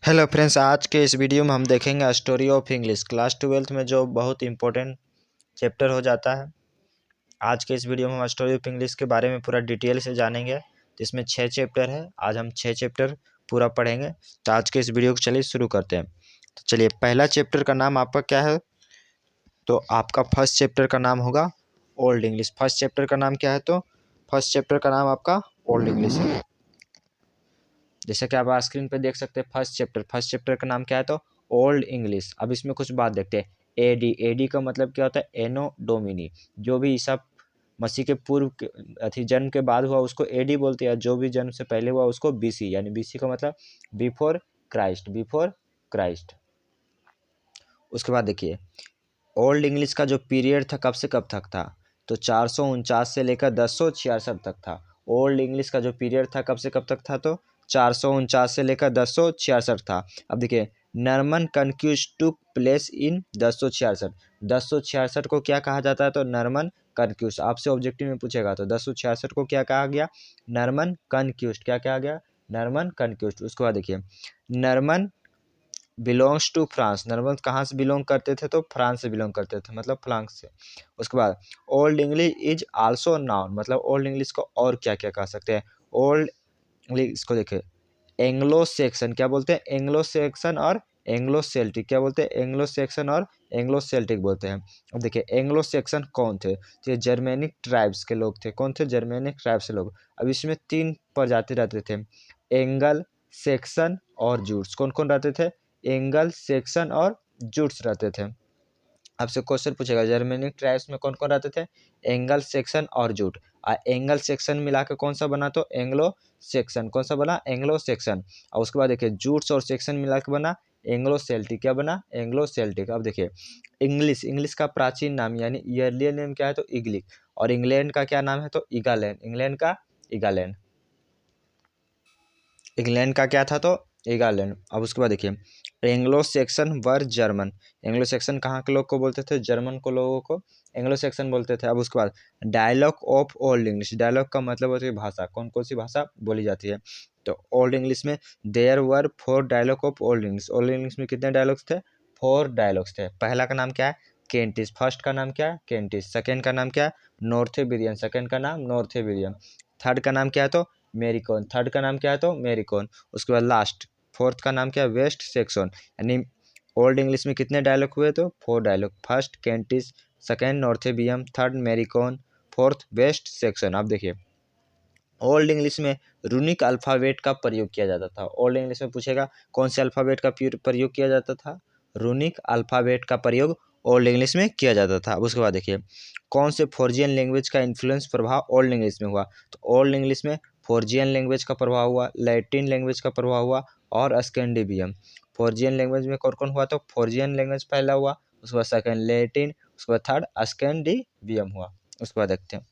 Hello friends, आज के इस वीडियो में हम देखेंगे story of English class 12th में जो बहुत इंपॉर्टेंट चैप्टर हो जाता है। आज के इस वीडियो में हम स्टोरी ऑफ इंग्लिश के बारे में पूरा डिटेल से जानेंगे। तो इसमें 6 चैप्टर है, आज हम 6 चैप्टर पूरा पढ़ेंगे। तो आज के इस वीडियो को चलिए शुरू करते हैं। तो चलिए, पहला चैप्टर का नाम आपका क्या है? तो आपका फर्स्ट चैप्टर का नाम होगा ओल्ड इंग्लिश। फर्स्ट चैप्टर का नाम क्या है? तो फर्स्ट चैप्टर का नाम आपका ओल्ड इंग्लिश है। जैसा कि आप स्क्रीन पे देख सकते हैं, फर्स्ट चैप्टर का नाम क्या है? तो ओल्ड इंग्लिश। अब इसमें कुछ बात देखते हैं। एडी का मतलब क्या होता है? एनो डोमिनी। जो भी ईसा मसीह के पूर्व जन्म के बाद हुआ उसको एडी बोलते हैं। जो भी जन्म से पहले हुआ उसको बीसी, यानी बीसी का मतलब बिफोर क्राइस्ट। उसके बाद देखिए, ओल्ड इंग्लिश का जो पीरियड था कब से कब तक था? तो 449 से लेकर 1066 तक था। ओल्ड इंग्लिश का जो पीरियड था कब से कब तक था? तो 449 से लेकर 1066 था। अब देखिए, नॉर्मन कन्क्यूज टुक प्लेस इन 1066। 1066 को क्या कहा जाता है? तो नॉर्मन कन्क्यूज। आपसे ऑब्जेक्टिव में पूछेगा तो 1066 को क्या कहा गया? Norman conquest. क्या कहा गया? Norman conquest. उसके बाद देखिए, Norman belongs to France. Norman कहाँ से बिलोंग करते थे? तो फ्रांस से बिलोंग करते थे, मतलब फ्रांस से। उसके बाद old English is also noun, मतलब ओल्ड इंग्लिश को और क्या क्या कह सकते हैं? ओल्ड इंग्लिश को देखिए, एंग्लो सेक्शन क्या बोलते हैं? एंग्लो सेक्शन और एंग्लो सेल्टिक क्या बोलते हैं? एंग्लो सेक्शन और एंग्लो सेल्टिक बोलते हैं। अब देखिए, एंग्लो सेक्शन कौन थे? तो ये जर्मेनिक ट्राइब्स के लोग थे। कौन थे? जर्मेनिक ट्राइब्स के लोग। अब इसमें 3 प्रजाति रहते थे, एंगल, सेक्शन और जूट्स। कौन कौन रहते थे? एंगल, सेक्शन और जूट्स रहते थे। आपसे क्वेश्चन पूछेगा, जर्मेनिक ट्राइब्स में कौन कौन रहते थे? एंगल, सेक्शन और जूट। एंगल सेक्शन मिला के कौन सा बना? तो एंग्लो सेक्शन। कौन सा बना? Anglo Saxon. और उसके बाद देखिए, जूट्स और सेक्शन मिला के बना एंग्लो सेल्टिक। क्या बना? Anglo Celtic. अब देखिए, इंग्लिश का प्राचीन नाम यानी ईयरली नेम क्या है? तो इग्लिक। और इंग्लैंड का क्या नाम है? तो ईगालैंड। इंग्लैंड का ईगालैंड। इंग्लैंड का क्या था? तो ईगालैंड। अब उसके बाद देखिए, एंग्लो सेक्शन वर जर्मन। एंग्लो सेक्शन कहाँ के लोग को बोलते थे? जर्मन को लोगों को एंग्लो सेक्शन बोलते थे। अब उसके बाद डायलॉग ऑफ ओल्ड इंग्लिश। डायलॉग का मतलब होती है भाषा। कौन कौन सी भाषा बोली जाती है? तो ओल्ड इंग्लिश में there were 4 dialogue of old English. Old English में कितने डायलॉग्स थे? 4 डायलॉग्स थे। पहला का नाम क्या है? केंटिश। फर्स्ट का नाम क्या है? केंटिश। सेकेंड का नाम क्या है? नॉर्थेबिरियन। सेकेंड का नाम नॉर्थेबिरियन। थर्ड का नाम क्या है? तो मेरिकोन। थर्ड का नाम क्या है? तो मेरिकोन। उसके बाद लास्ट फोर्थ का नाम क्या है? West Saxon. यानी ओल्ड इंग्लिश में कितने डायलॉग हुए? तो 4 dialogue. First Kentish, second Northumbrian, third Mercian, fourth West Saxon. आप देखिए, ओल्ड इंग्लिश में रूनिक अल्फ़ाबेट का प्रयोग किया जाता था। ओल्ड इंग्लिश में पूछेगा कौन से अल्फ़ाबेट का प्रयोग किया जाता था? रूनिक अल्फ़ाबेट का प्रयोग ओल्ड इंग्लिश में किया जाता था। उसके बाद देखिए, कौन से फोर्जियन लैंग्वेज का इन्फ्लुएंस प्रभाव ओल्ड इंग्लिश में हुआ? तो ओल्ड इंग्लिश में फोर्जियन लैंग्वेज का प्रभाव हुआ, लैटिन लैंग्वेज का प्रभाव हुआ और स्कैंडिनेवियन। फोर्जियन लैंग्वेज में कौन कौन हुआ? तो फोर्जियन लैंग्वेज पहला हुआ, उसके बाद सेकेंड लैटिन, उसके बाद थर्ड स्कैंडिनेवियन हुआ। उसके बाद देखते हैं,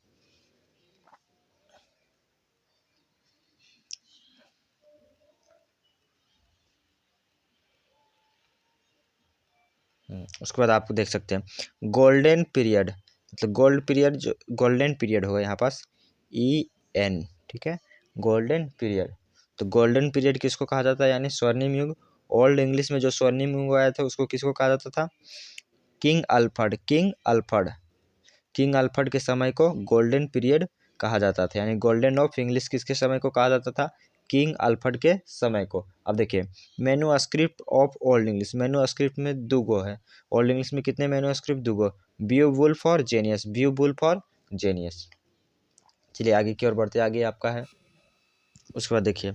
उसके बाद आप देख सकते हैं गोल्डन पीरियड। मतलब गोल्ड पीरियड, जो गोल्डन पीरियड होगा यहाँ पास EN, ठीक है, गोल्डन पीरियड। तो गोल्डन पीरियड किसको कहा जाता है? यानी स्वर्णिम युग। ओल्ड इंग्लिश में जो स्वर्णिम युग आया था उसको किसको कहा जाता था? King Alfred. किंग अल्फ्रेड के समय को गोल्डन पीरियड कहा जाता था। यानी गोल्डन ऑफ इंग्लिश किसके समय को कहा जाता था? किंग अल्फ्रेड के समय को। अब देखिए, manuscript of old English. Manuscript में 2 गो है। ओल्ड इंग्लिश में कितने मैन्युस्क्रिप्ट? 2 गो। बीओवुल्फ और जेनियस। बीओवुल्फ और जेनियस। चलिए आगे की ओर बढ़ते, आगे आपका है। उसके बाद देखिए,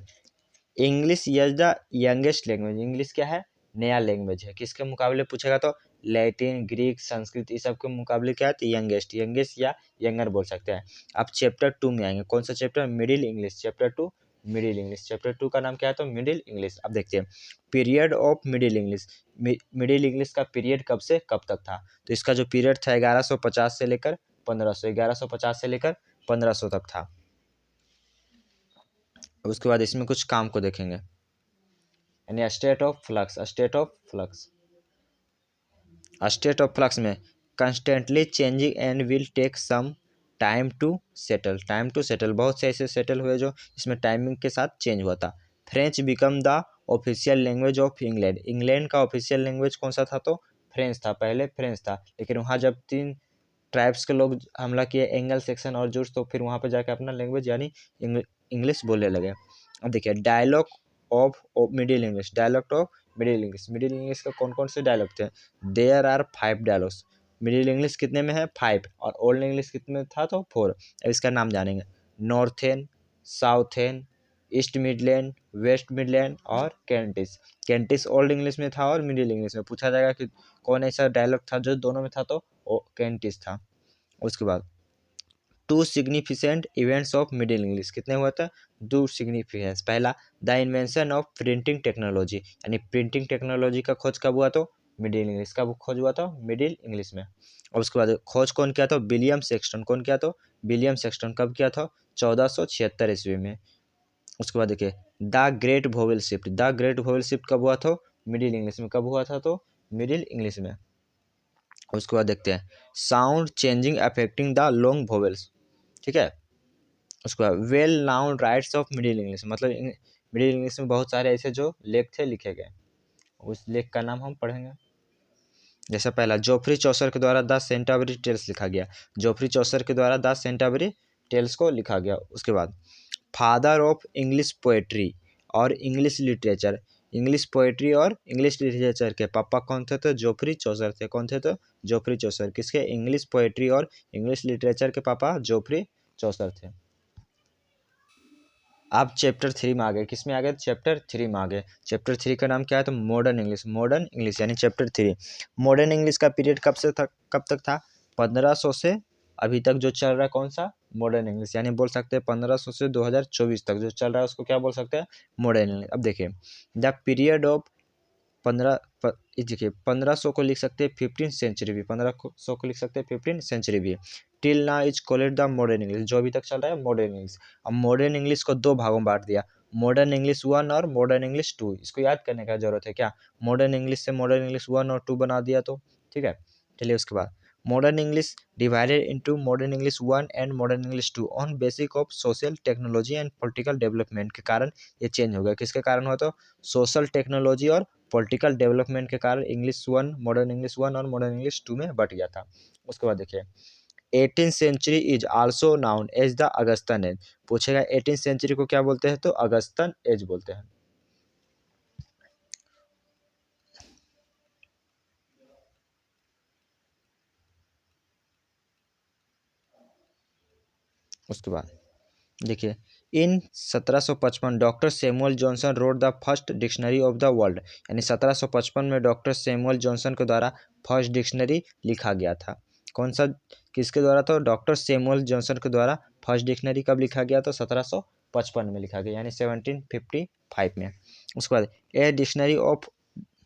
English is the youngest language. English क्या है? नया लैंग्वेज है। किसके मुकाबले पूछेगा? तो लैटिन, ग्रीक, संस्कृत, इस सब के मुकाबले क्या है? तो यंगेस्ट या यंगर बोल सकते हैं। अब चैप्टर 2 में आएंगे। कौन सा chapter? Middle English. Chapter 2 middle English. Chapter 2 का नाम क्या है? तो मिडिल इंग्लिश। अब देखते हैं, period of middle English. Middle English का पीरियड कब से कब तक था? तो इसका जो पीरियड था 1150 से लेकर 1500, 1150 से लेकर 1500 तक था। उसके बाद इसमें कुछ काम को देखेंगे, यानी state of flux. State of flux में constantly changing and will take some time to settle. बहुत से ऐसे सेटल हुए जो इसमें टाइमिंग के साथ चेंज हुआ था। French become the official language of England. England का ऑफिशियल लैंग्वेज कौन सा था? तो फ्रेंच था, पहले फ्रेंच था, लेकिन वहाँ जब 3 ट्राइब्स के लोग हमला किए, एंगल, सेक्सन और जूस, तो फिर वहाँ पे जाके अपना लैंग्वेज यानी इंग्लिश बोलने लगे। अब देखिए dialogue of middle English, dialogue of middle English. Middle English का कौन कौन से डायलॉग थे? There are 5 dialogues. Middle English कितने में है? 5। और ओल्ड इंग्लिश कितने में था? तो 4। अब इसका नाम जानेंगे। नॉर्थेन, साउथेन, ईस्ट मिडलैंड, वेस्ट मिडलैंड और कैंटिस। कैंटिस ओल्ड इंग्लिश में था और मिडिल इंग्लिश में। पूछा जाएगा कि कौन ऐसा डायलॉग था जो दोनों में था, तो कैंटिस था। उसके बाद 2 significant events of middle English. कितने हुआ था? 2 सिग्निफिकेंस। पहला, the invention of printing technology, यानी प्रिंटिंग टेक्नोलॉजी का खोज कब हुआ? तो मिडिल इंग्लिश का खोज हुआ था मिडिल इंग्लिश में। और उसके बाद खोज कौन किया था? William Sexton. कौन किया? तो विलियम सेक्सटन। कब किया था? 1476 ईस्वी में। उसके बाद देखिए the great vowel shift. The great vowel shift कब हुआ था? मिडिल इंग्लिश में। कब हुआ था? तो मिडिल इंग्लिश में। उसके बाद देखते हैं sound changing affecting the long vowels. ठीक है। उसके बाद well known rights of middle English, मतलब मिडिल इंग्लिश में बहुत सारे ऐसे जो लेख थे लिखे गए, उस लेख का नाम हम पढ़ेंगे। जैसे पहला, जोफ्री चौसर के द्वारा द सेंटाबरी टेल्स लिखा गया। जोफ्री चौसर के द्वारा द सेंटाबरी टेल्स को लिखा गया। उसके बाद फादर ऑफ इंग्लिश पोएट्री और इंग्लिश लिटरेचर। इंग्लिश पोएट्री और इंग्लिश लिटरेचर के पापा कौन थे? तो जोफ्री चौसर थे। कौन थे? तो जोफ्री चौसर। किसके? इंग्लिश पोएट्री और इंग्लिश लिटरेचर के पापा जोफ्री चौसर थे। आप चैप्टर 3 में आ गए। किस में आ गए? चैप्टर 3 में आ गए। चैप्टर 3 का नाम क्या है? तो मॉडर्न इंग्लिश। मॉडर्न इंग्लिश यानी चैप्टर 3। मॉडर्न इंग्लिश का पीरियड कब से था, कब तक था? 1500 से अभी तक जो चल रहा है कौन सा? Modern English. यानी बोल सकते हैं 1500 से 2024 तक जो चल रहा है उसको क्या बोल सकते हैं? Modern English. अब देखिए द पीरियड ऑफ 1500 को लिख सकते हैं 15 सेंचुरी भी, 1500 को लिख सकते हैं 15 सेंचुरी भी। Till now is called the modern English, जो अभी तक चल रहा है मॉडर्न इंग्लिश। अब मॉडर्न इंग्लिश को 2 भागों में बांट दिया, मॉडर्न इंग्लिश 1 और मॉडर्न इंग्लिश 2। इसको याद करने का जरूरत है क्या? मॉडर्न इंग्लिश से मॉडर्न इंग्लिश 1 और 2 बना दिया तो ठीक है। चलिए उसके बाद modern English divided into modern English 1 and modern English 2 on basic of social technology and political development के कारण ये चेंज हो गया। किसके कारण हुआ? तो सोशल टेक्नोलॉजी और पॉलिटिकल डेवलपमेंट के कारण इंग्लिश 1, मॉडर्न इंग्लिश 1 और मॉडर्न इंग्लिश 2 में बट गया था। उसके बाद देखिए 18th century is also known as the Augustan age. पूछेगा 18th सेंचुरी को क्या बोलते हैं? तो अगस्तन एज बोलते हैं। उसके बाद देखिए इन 1755 doctor Samuel Johnson road the first dictionary of the world, यानी 1755 में डॉक्टर सैमुअल जॉनसन के द्वारा फर्स्ट डिक्शनरी लिखा गया था। कौन सा? किसके द्वारा? तो डॉक्टर सैमुअल जॉनसन के द्वारा फर्स्ट डिक्शनरी कब लिखा गया? तो 1755 में लिखा गया, यानी 1755 में। उसके बाद a dictionary of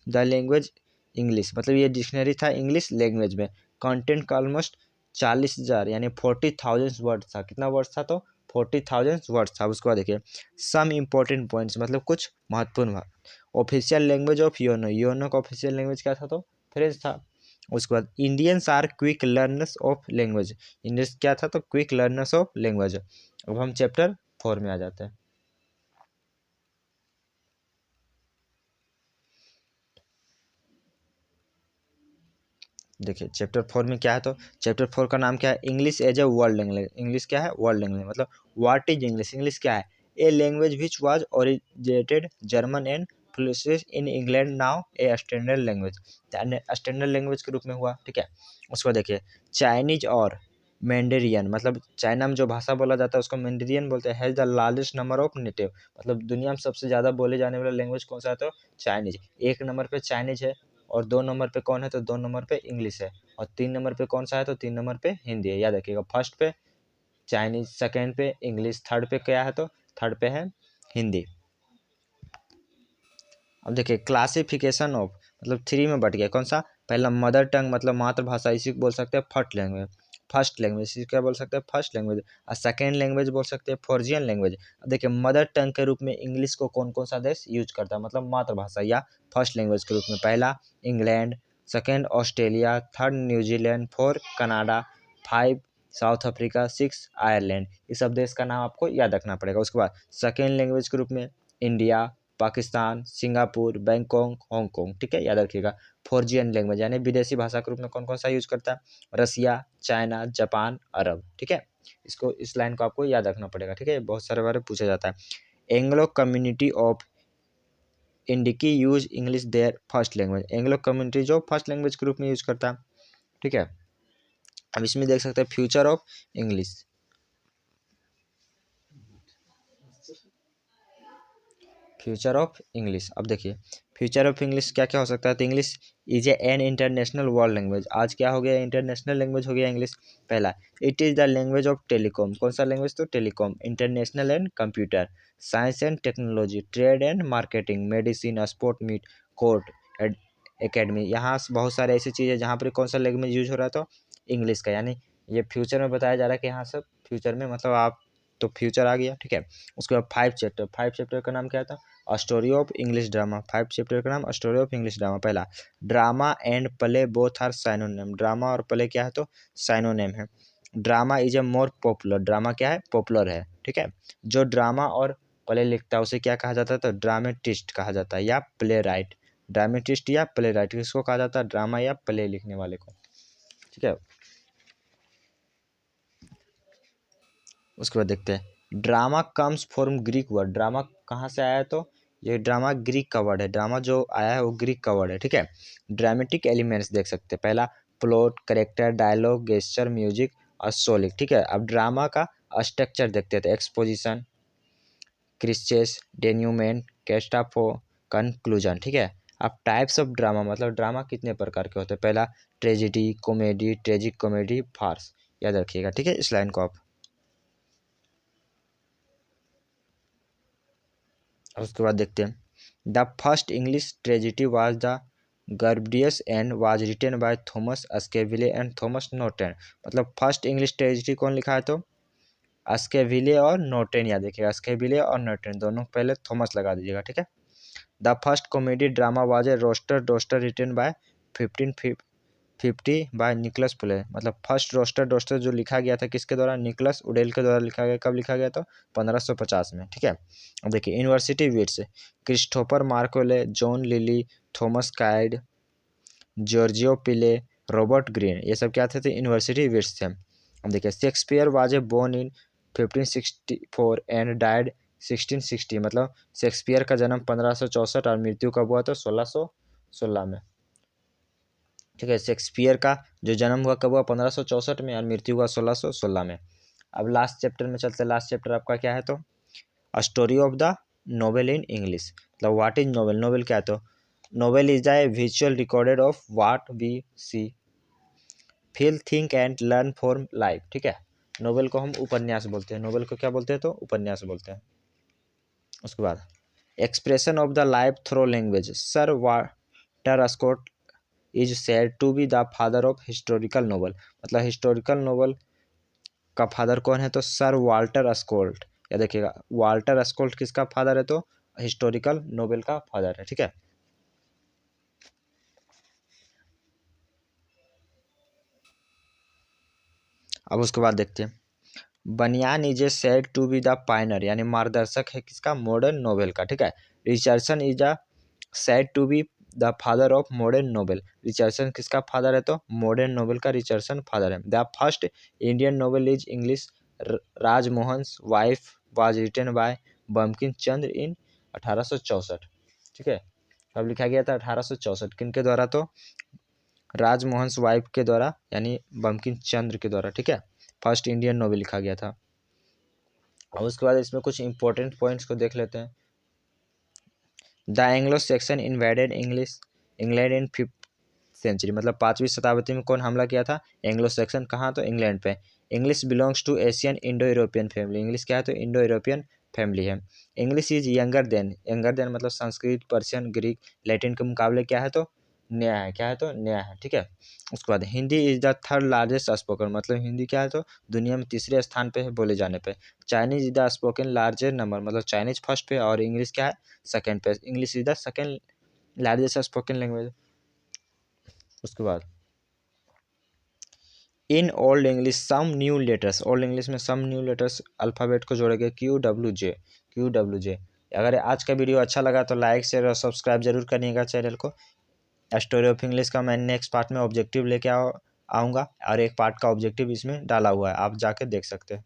the language English, मतलब ये डिक्शनरी था इंग्लिश लैंग्वेज में। कंटेंट का ऑलमोस्ट 40,000 यानी 40,000 वर्ड था। कितना वर्ड था? तो 40,000 वर्ड था। उसके बाद देखिए सम इम्पोर्टेंट पॉइंट्स, मतलब कुछ महत्वपूर्ण भाग। ऑफिशियल लैंग्वेज ऑफ योनो, योनो का ऑफिशियल लैंग्वेज क्या था? तो फ्रेंच था। उसके बाद Indians are quick learners of language, Indians क्या था? तो क्विक लर्नर्स ऑफ लैंग्वेज। अब हम चैप्टर 4 में आ जाते हैं। देखिए चैप्टर 4 में क्या है? तो चैप्टर 4 का नाम क्या है? English as a world language. English क्या है? World language. मतलब व्हाट इज इंग्लिश? इंग्लिश क्या है? A language which was originated German and fluent in England, now a standard language, standard language के रूप में हुआ। ठीक है। उसको देखिए चाइनीज और मैंडेरियन, मतलब चाइना में जो भाषा बोला जाता है उसको मैंडेरियन बोलते हैं। Has the largest number of native, मतलब दुनिया में सबसे ज़्यादा बोले जाने वाला लैंग्वेज कौन सा है? तो चाइनीज। 1 नंबर पे चाइनीज है, और 2 नंबर पे कौन है? तो 2 नंबर पे इंग्लिश है, और 3 नंबर पे कौन सा है? तो 3 नंबर पे हिंदी है। याद रखिएगा, फर्स्ट पे चाइनीज, सेकंड पे इंग्लिश, थर्ड पे क्या है? तो थर्ड पे है हिंदी। अब देखिए क्लासिफिकेशन ऑफ, मतलब 3 में बट गया। कौन सा? पहला मदर टंग, मतलब मातृभाषा, इसी को बोल सकते हैं फर्स्ट लैंग्वेज। फर्स्ट लैंग्वेज इसी क्या बोल सकते हैं? First language. और सेकेंड लैंग्वेज बोल सकते हैं फॉर्जियन लैंग्वेज। अब देखिए मदर टंग के रूप में इंग्लिश को कौन कौन सा देश यूज करता है, मतलब मातृभाषा या फर्स्ट लैंग्वेज के रूप में? पहला England, second Australia, third New Zealand, 4 Canada, 5 south Africa, 6 Ireland. इस सब देश का नाम आपको याद रखना पड़ेगा। उसके बाद सेकेंड लैंग्वेज के रूप में India, Pakistan, Singapore, Bangkok, Hong Kong. ठीक है, याद रखिएगा। फॉरजियन लैंग्वेज यानी विदेशी भाषा के रूप में कौन कौन सा यूज करता है? रसिया, चाइना, जापान, अरब। ठीक है, इसको इस लाइन को आपको याद रखना पड़ेगा। ठीक है, बहुत सारे बार पूछा जाता है। Anglo community of India use English their first language. Anglo community जो फर्स्ट लैंग्वेज के रूप में यूज करता है। ठीक है, अब इसमें देख सकते हैं future of English. Future of English, अब देखिए फ्यूचर ऑफ इंग्लिश क्या क्या हो सकता है। तो English is an international world language. आज क्या हो गया? इंटरनेशनल लैंग्वेज हो गया इंग्लिश। पहला, it is the language of telecom. कौन सा लैंग्वेज? तो telecom. International and computer, science and technology, trade and marketing, medicine, sport meet, court, academy. यहाँ बहुत सारे ऐसी चीज़ें जहाँ पर कौन सा लैंग्वेज यूज हो रहा है? तो इंग्लिश का। यानी ये फ्यूचर में बताया जा रहा है कि यहाँ सब फ्यूचर में मतलब आप तो फ्यूचर आ गया। ठीक है, उसके बाद 5 चैप्टर का नाम क्या था? Story of English drama. 5 chapter का नाम स्टोरी ऑफ इंग्लिश ड्रामा। पहला, drama and play both are synonym. Drama और प्ले क्या है? तो साइनोनिम है। Drama is a more popular. Drama क्या है? पॉपुलर है। ठीक है, जो ड्रामा और प्ले लिखता है उसे क्या कहा जाता है? तो ड्रामेटिस्ट कहा जाता है या प्ले राइट। ड्रामेटिस्ट या प्ले राइट किसको कहा जाता है? ड्रामा या प्ले लिखने वाले को। ठीक है, उसके बाद देखते हैं drama comes from Greek word. Drama कहाँ से आया है? तो ये ड्रामा ग्रीक का वर्ड है। ड्रामा जो आया है वो ग्रीक का वर्ड है। ठीक है, ड्रामेटिक एलिमेंट्स देख सकते हैं। पहला, plot, character, dialogue, gesture, music और सोलिक। ठीक है, अब ड्रामा का स्ट्रक्चर देखते हैं। Exposition, crisis, denouement, catastrophe, conclusion. ठीक है, अब टाइप्स ऑफ ड्रामा मतलब ड्रामा कितने प्रकार के होते हैं? पहला, tragedy, comedy, tragic comedy, farce. याद रखिएगा। ठीक है, इस लाइन को आप। उसके बाद देखते हैं the first English tragedy was the Gorboduc and was written by Thomas Sackville and Thomas Norton. मतलब फर्स्ट इंग्लिश ट्रेजिडी कौन लिखा है? तो अस्केविले और नॉर्टन। याद रखिएगा, अस्केविले और नॉर्टन दोनों, पहले थॉमस लगा दीजिएगा। ठीक है, the first comedy drama was a Roister Doister written by 1550 by Nicholas play. मतलब फर्स्ट रोस्टर डोस्टर जो लिखा गया था किसके द्वारा? निकोलस उडेल के द्वारा लिखा गया। कब लिखा गया? तो 1550 में। ठीक है, अब देखिए university wits, Christopher Marlowe, John Lyly, Thomas Kyd, George Peele, Robert Greene, ये सब क्या थे? तो यूनिवर्सिटी विट्स थे। अब देखिए Shakespeare was a born in 1564 and died 1660। मतलब शेक्सपियर का जन्म 1564 और मृत्यु कब हुआ? तो 1616 में। ठीक है, शेक्सपियर का जो जन्म हुआ कब हुआ? 1564 में और मृत्यु हुआ 1616 में। अब लास्ट चैप्टर में चलते हैं। लास्ट चैप्टर आपका क्या है? तो story of the novel in English. मतलब व्हाट इज नोवेल? नोवेल क्या है? तो novel is the visual recorded of what we see, feel, think and learn for life. ठीक है, नोवेल को हम उपन्यास बोलते हैं। नोवेल को क्या बोलते हैं? तो उपन्यास बोलते हैं। उसके बाद expression of the life through language. Sir Walter Scott is said to be the father of historical novel. मतलब हिस्टोरिकल नोवेल का फादर कौन है? तो सर वाल्टर स्कॉट। या देखिएगा वाल्टर स्कॉट किसका फादर है? तो हिस्टोरिकल नोवेल का फादर है। ठीक है, अब उसके बाद देखते हैं Bunyan is a said to be the pioneer, यानी मार्गदर्शक है किसका? मॉडर्न नोवेल का। ठीक है, Richardson is the said to be the father of modern novel. Richardson किसका फादर है? तो मॉडर्न नोवेल का रिचर्डसन फादर है। The first Indian novel is English Rajmohan wife was written by Bankim Chandra in 1864। ठीक है, कब लिखा गया था? 1864। किन के द्वारा? तो राजमोहन वाइफ के द्वारा, यानी बंकिम चंद्र के द्वारा। ठीक है, फर्स्ट इंडियन नोवेल लिखा गया था। और उसके बाद इसमें कुछ इंपॉर्टेंट पॉइंट्स को देख लेते हैं। The Anglo Saxon invaded English England in 5th century. मतलब 5वीं शताब्दी में कौन हमला किया था? Anglo Saxon. कहाँ? तो इंग्लैंड पे। English belongs to Asian Indo European family. English क्या है? तो इंडो यूरोपियन फैमिली है। इंग्लिश इज यंगर देन मतलब संस्कृत, पर्शियन, ग्रीक, लैटिन के मुकाबले क्या है? तो नया है। क्या है? तो नया है। ठीक है, उसके बाद Hindi is the third largest spoken. मतलब हिंदी क्या है? तो दुनिया में तीसरे स्थान पे है बोले जाने पे। Chinese is the spoken largest number. मतलब चाइनीज फर्स्ट पे और इंग्लिश क्या है? सेकेंड पे। English is the second largest spoken language. उसके बाद in old English some new letters. Old English में सम न्यू लेटर्स अल्फ़ाबेट को जोड़े गए। क्यू डब्ल्यू जे अगर आज का वीडियो अच्छा लगा तो लाइक शेयर और सब्सक्राइब जरूर करिएगा चैनल को। स्टोरी ऑफ इंग्लिश का मैं नेक्स्ट पार्ट में ऑब्जेक्टिव लेके आऊँगा और एक पार्ट का ऑब्जेक्टिव इसमें डाला हुआ है, आप जाके देख सकते हैं।